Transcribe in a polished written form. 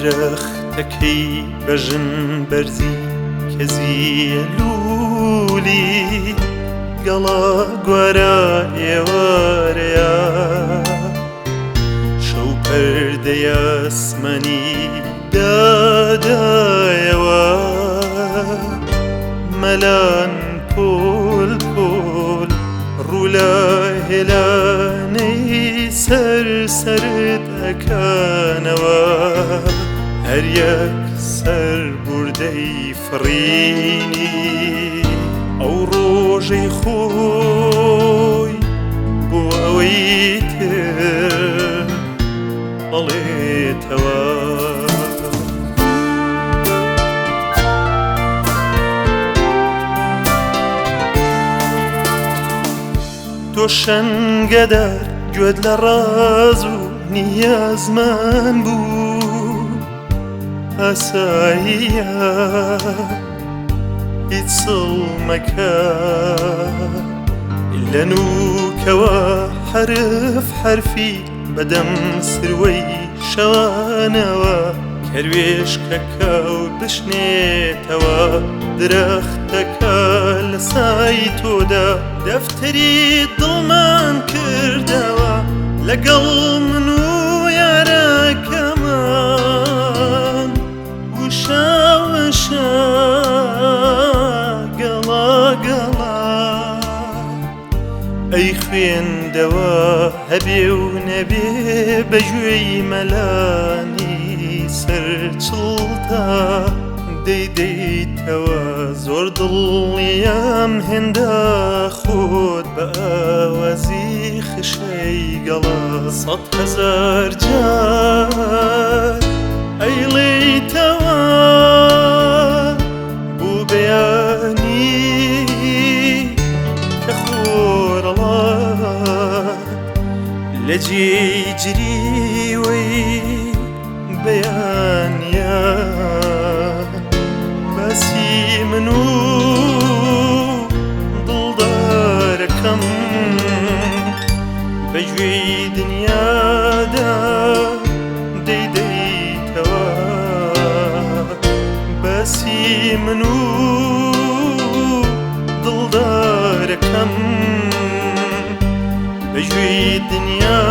درەختەکەی بەژن بەرزی کەزیە لولی گەڵا گوارە ئێوارەیە شەو پەردەی ئاسمانی دادایەوە مەلان پۆل پۆل ڕوو لە هێلانەی سەرسەرت ئەکەنەوە هەر یەک سەر بوردەی فڕینی ئەو ڕۆژەی خۆی بۆ ئەوەی تر بەڵێتەوە تۆ شەنگەدار گوێت لە ڕاز و نیازمان بوو ئاساییە هیچ سڵ مەکە لە نووکەوە حرف حرفی بەدەم سروەی شەوانەوە کەروێشکەکە و بشنێتەوە درەختەکە لە سای تۆدا دەفتەری دڵمان کردەوە لەگەڵ من و یارەکەمان وشە وشە گەڵا گەڵا ئەی خوێندەوە هەبێ و نەبێ بەگوێی مەلانی سەرچڵتا دەیدەیتەوە زۆر دڵنیام هێندە خۆت بە ئاوازی خشەی گەڵا 100,000 جار ئەیڵێیتەوە بوو بەیانی کە خۆرەڵات لە جێگیریوەی بەیانیە باسی من و دڵدارەکەم بەگوێی دنیادا دەیدەیتەوە باسی من و دڵدارەکەم بەگوێی دنیا